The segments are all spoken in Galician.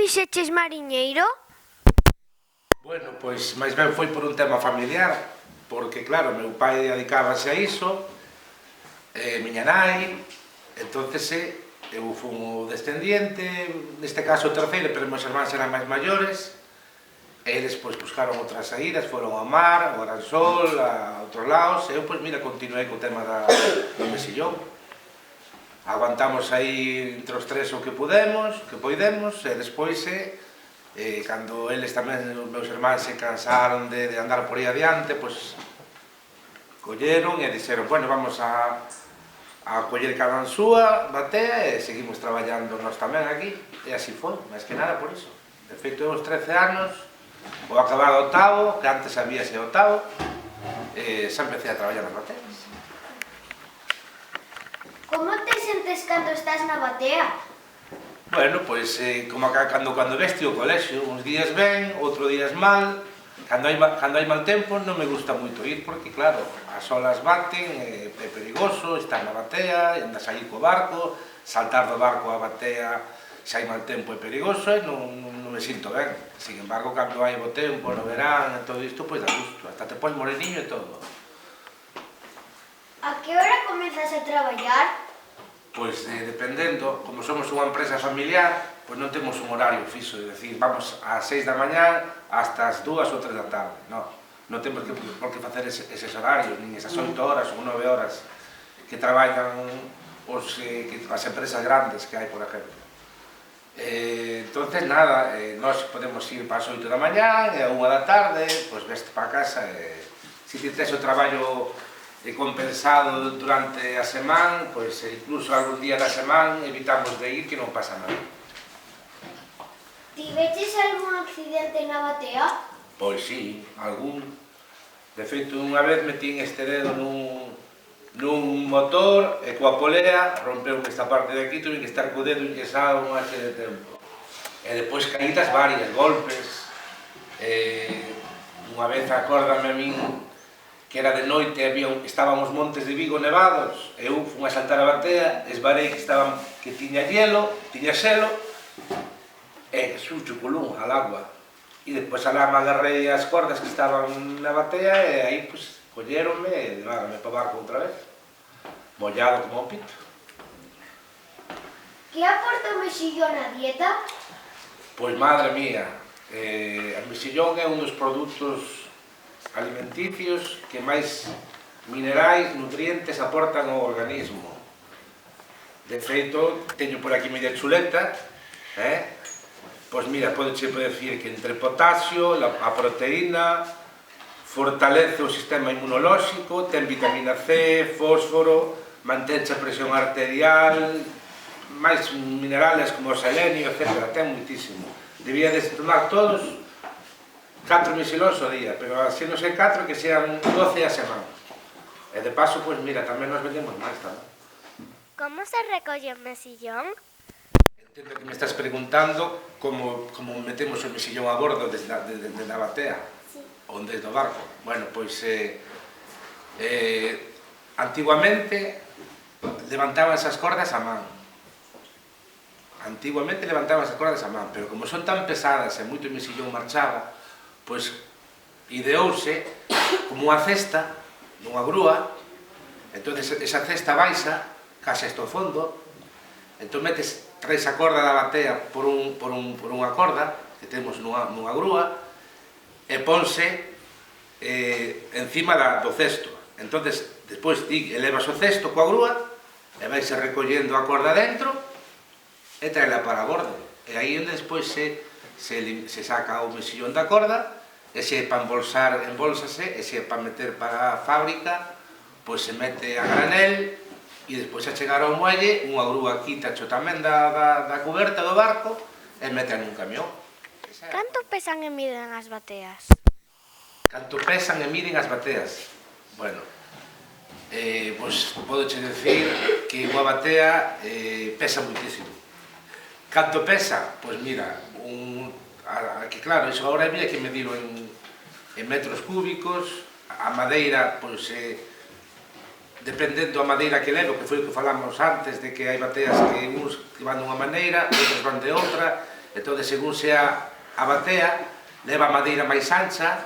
fixeches mariñeiro? Bueno, pois máis ben foi por un tema familiar, porque claro, meu pai dedicábase a iso, miña nai, entonces eu fui o descendiente, neste caso o terceiro, pero meus irmáns eran máis maiores, e eles pois buscaron outras saídas, foron ao mar, ao Gran Sol, a outros lados, e eu pois mira, continuei co tema do mesillón. Aguantamos aí entre os tres o que poidemos, e despois cando eles tamén, os meus irmáns, se cansaron de andar por aí adiante, pois colleron e dixeron, bueno, vamos a coller cada un súa batea e seguimos traballando nós tamén aquí, e así foi, máis que nada por iso. De feito, eu aos 13 anos, ao acabar o octavo, que antes habíase o octavo, xa empecé a traballar nas bateas. Como te sentes cando estás na batea? Bueno, pois, como cando veste o colexio, uns días ben, outros días mal. Cando hai mal tempo non me gusta moito ir, porque claro, as olas baten, é perigoso, estar na batea, andas aí co barco, saltar do barco á batea, se hai mal tempo é perigoso e non me sinto ben. Sin embargo, cando hai bo tempo, no verán, e todo isto, pois dá gusto, hasta te pois moreniño e todo. A que hora comezas a traballar? Pois, dependendo, como somos unha empresa familiar, pois non temos un horario fixo, é dicir, vamos ás 6 da mañá hasta as 2 ou 3 da tarde, non temos por que facer eses horarios, nin esas 8 horas ou 9 horas que traballan as empresas grandes que hai, por exemplo. Entonces, nada, nós podemos ir para as 8 da mañá e a 1 da tarde, pois veste para casa e se ti tes o traballo compensado durante a semana, pois incluso algún día da semana evitamos de ir, que non pasa nada. Tiveches algún accidente na batea? Pois sí, algún. De feito, unha vez metín este dedo nun motor e coa polea rompeu esta parte de aquí, tuve que estar co dedo enyesado un hache de tempo. E depois caídas varias, golpes. Unha vez acórdame a min que era de noite, estaban os montes de Vigo nevados, e eu fui a saltar a batea, esbarei que tiña xelo, e sucho colún al agua. E depois alá me agarrei as cordas que estaban na batea e aí pois colleronme e levaronme para o barco outra vez, mollado como un pito. Que aporta o mexillón á dieta? Pois madre mía, o mexillón é un dos produtos alimenticios que máis minerais, nutrientes aportan ao organismo. De feito, teño por aquí media chuleta, pois mira, podeche dicir que entre potasio, a proteína, fortalece o sistema inmunolóxico, ten vitamina C, fósforo, mantenche a presión arterial, máis minerales como o selenio, etc. Ten muitísimo. Debíades tomar todos 4 mexilóns ao día, pero así non sei 4, que sean 12 a semana. E de paso, pois mira, tamén nos vendemos máis tamén. Como se recolle o mexillón? Entendo que me estás preguntando como metemos o mexillón a bordo desde a batea, ou desde o barco. Bueno, pois antiguamente levantaban esas cordas a man. Pero como son tan pesadas e moito mexillón marchaba, pois ideouse como unha cesta nunha grúa, entón esa cesta baixa case hasta o fondo, entón traes a corda da batea por unha corda que temos nunha grúa e ponse encima do cesto. Entón, despois ti elevas o cesto coa grúa e vais recollendo a corda dentro e traela para a bordo. E aí onde despois se saca o mexillón da corda, e se é para embolsar, embólsase, e se é para meter para a fábrica, pois se mete a granel, e despois a chegar ao muelle, unha grúa quítacho tamén da cuberta do barco, e mete nun camión. Canto pesan e miden as bateas? Canto pesan e miden as bateas? Bueno, pois podoche decir que unha batea pesa muitísimo. Canto pesa? Pois mira, que claro, iso agora había que medilo en metros cúbicos, a madeira, pois, dependendo a madeira que levo, que foi o que falamos antes, de que hai bateas que uns van dunha maneira, outros van de outra, Entón, según sea a batea, leva a madeira máis ancha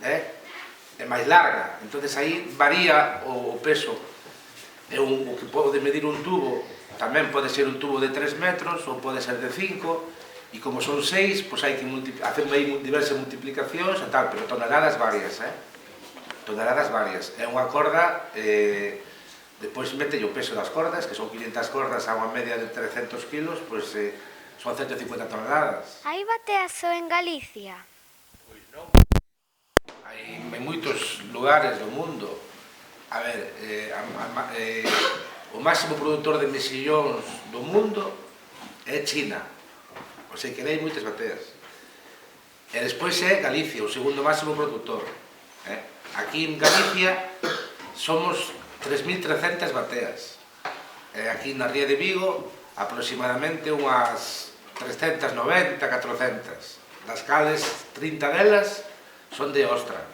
e máis larga. Entón, aí varía o peso. O que pode medir un tubo tamén pode ser un tubo de 3 metros ou pode ser de 5, e como son 6, pois hai que hacer diversas multiplicacións e tal, pero toneladas varias, toneladas varias. É unha corda, depois mete o peso das cordas, que son 500 cordas a unha media de 300 kilos, pois son 150 toneladas. Hai bateas só en Galicia? Pois non. Hai en moitos lugares do mundo. A ver, o máximo produtor de mexillóns do mundo é China. O sei que hai moitas bateas. E despois é Galicia, o segundo máximo produtor. Aquí en Galicia somos 3.300 bateas. Aquí na ría de Vigo aproximadamente unhas 390, 400, das cales 30 delas son de ostra.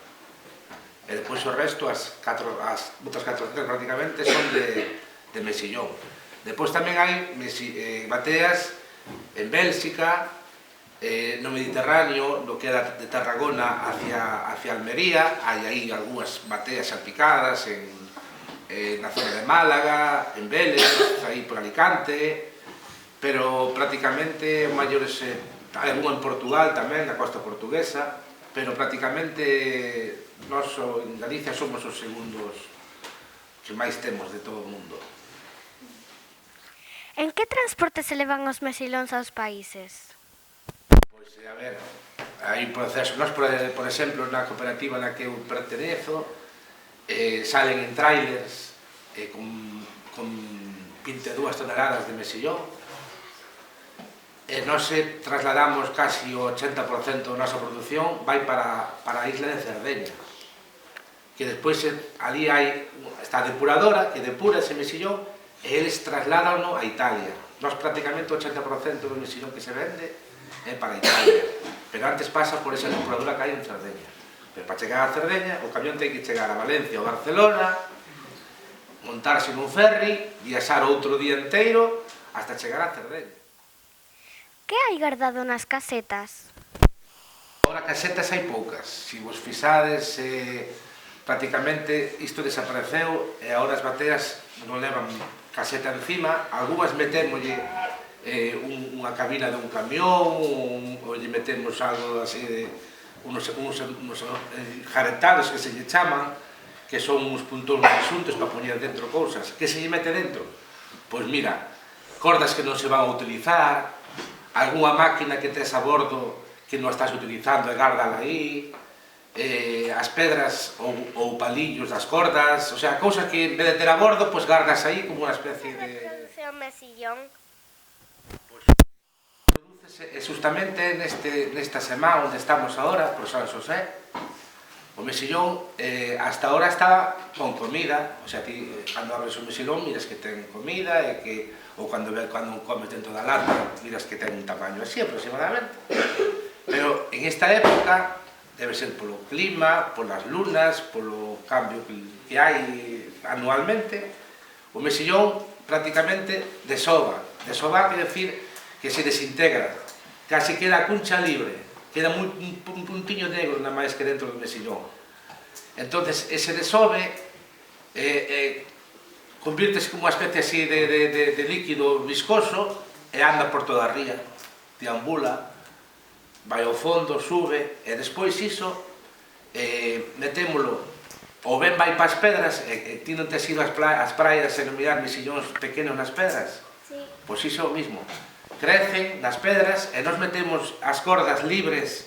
E depois o resto, as outras 400 prácticamente, son de mexillón. Depois tamén hai bateas en Bélxica, no Mediterráneo, no que é de Tarragona hacia Almería, hai aí algunhas bateas salpicadas na zona de Málaga, en Vélez, aí por Alicante, pero prácticamente maiores, hai algunha en Portugal tamén, na costa portuguesa, pero prácticamente nós en Galicia somos os segundos que máis temos de todo o mundo. En que transporte se levan os mexillóns aos países? Pois, a ver, hai un proceso. Nós, por exemplo, na cooperativa na que eu pertenezo, salen en trailers con 22 toneladas de mexillón, e nós trasladamos casi o 80% da nosa produción vai para a isla de Cerdeña, que despois ali está a depuradora que depura ese mexillón e eles trasládanlo a Italia. Nós prácticamente o 80% do mexillón que se vende é para Italia, pero antes pasa por esa depuradora que hai en Cerdeña. Pero para chegar a Cerdeña, o camión ten que chegar a Valencia ou Barcelona, montarse nun ferry, viaxar outro día inteiro hasta chegar a Cerdeña. Que hai guardado nas casetas? Agora casetas hai poucas. Se vos fixades, prácticamente isto desapareceu e agora as bateas non levan caseta encima. Algúas metémoslle unha cabina dun camión, ou lle metemos algo así de unos jaretados que se lle chaman, que son uns puntóns xuntos para poñer dentro cousas. Que se lle mete dentro? Pois mira, cordas que non se van a utilizar, algunha máquina que tes a bordo que non estás utilizando e gárdala aí, as pedras ou palillos das cordas, o sea, cousa que en vez de ter a bordo, pois gardas aí como unha especie de... Como se produce o mexillón? Pois produce justamente nesta semana onde estamos agora, por San Xosé. O mexillón hasta ahora está con comida, o sea, ti cando abres o mexillón miras que ten comida e que ou cando comes dentro da lata miras que ten un tamaño así aproximadamente. Pero en esta época debe ser polo clima, polas lunas, polo cambio que hai anualmente, o mexillón prácticamente desova. Desovar quer decir que se desintegra, casi queda a cuncha libre, queda un puntiño negro nada máis que dentro do mexillón. Entonces ese desove convírtese como unha especie así de líquido viscoso e anda por toda a ría, deambula, vai ao fondo, sube, e despois iso metémolo, ou ben vai para as pedras, e ti non tes ido ás praias e non mirar mexillóns pequenos nas pedras? Sí. Pois iso é o mismo, crecen nas pedras e nos metemos as cordas libres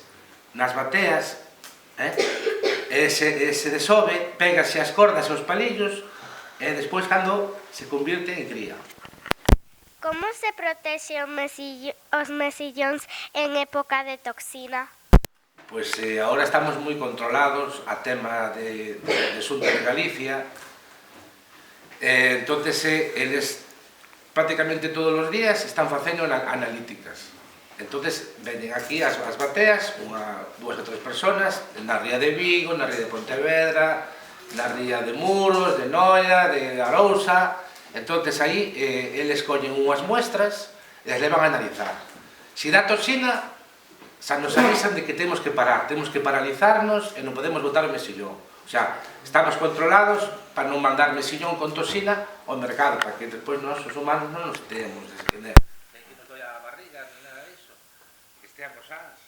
nas bateas, e se desove, pégase as cordas e os palillos, e despois cando se convirte en cría. Como se protexe os mexillóns en época de toxina? Pois agora estamos moi controlados a tema de Xunta de Galicia, entonces eles prácticamente todos os días están facendo analíticas. Entonces veñen aquí as bateas, dúas ou tres personas, na ría de Vigo, na ría de Pontevedra, na ría de Muros, de Noia, de Arousa. Entonces aí eles collen unhas muestras e as levan a analizar. Se dá toxina, xa nos avisan de que temos que parar, temos que paralizarnos e non podemos botar o mesillón. O sea, estamos controlados para non mandar mesillón con toxina ao mercado, para que despois nós, os humanos, non nos teamos que nos doi a barriga, non nada disso, que esteamos sans.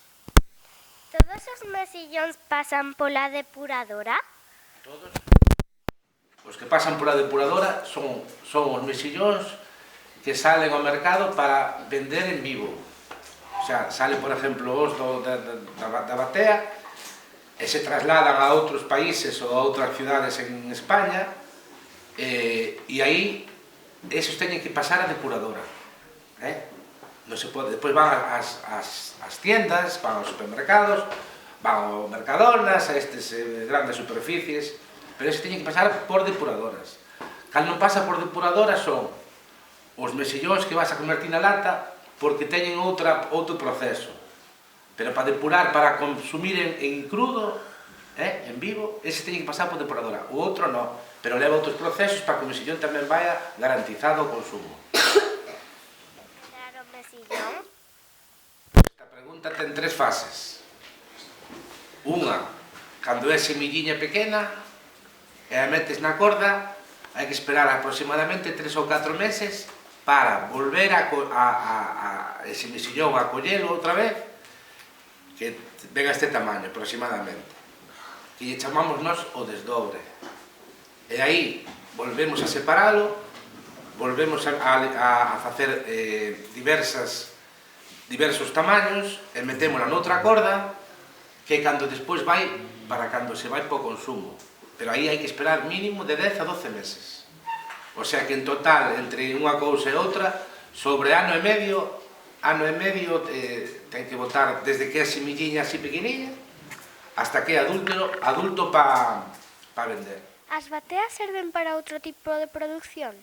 Todos os mesillóns pasan pola depuradora? Todos os que pasan pola depuradora son os mesillóns que salen ao mercado para vender en vivo. O sea, salen, por exemplo, os da batea e se trasladan a outros países ou a outras cidades en España e aí esos teñen que pasar a depuradora. Non se pode, despois van ás tiendas, van aos supermercados, van ao Mercadonas, a estes grandes superficies, pero ese teñen que pasar por depuradoras. Cal non pasa por depuradoras son os mesillóns que vas a convertir na lata porque teñen outro proceso. Pero para depurar, para consumir en crudo, en vivo, ese teñen que pasar por depuradora. O outro non, pero leva outros procesos para que o mesillón tamén vaya garantizado o consumo. Claro, mesillón. Esta pregunta ten 3 fases. Unha, cando é semilliña pequena e a metes na corda, hai que esperar aproximadamente 3 ou 4 meses para volver a ese mesillón a collelo outra vez, que ven a este tamaño aproximadamente, que lle chamamos nós o desdobre. E aí volvemos a separalo, volvemos a facer diversos tamaños e metémola noutra corda, que cando despois vai para cando se vai po consumo. Pero aí hai que esperar mínimo de 10 a 12 meses. O sea que en total, entre unha cousa e outra, sobre ano e medio ten que botar desde que é semilliña así pequeniña hasta que é adulto para vender. As bateas serven para outro tipo de producción?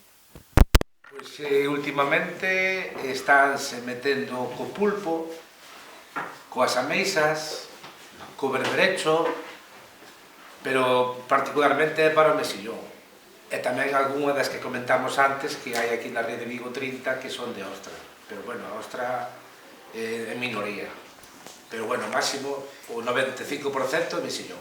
Pois últimamente estánse metendo co pulpo, coas ameixas, co berberecho, pero particularmente é para o mesillón. E tamén algunha das que comentamos antes que hai aquí na rede Vigo 30 que son de ostra. Pero bueno, a ostra é minoría. Pero bueno, máximo o 95% é mesillón.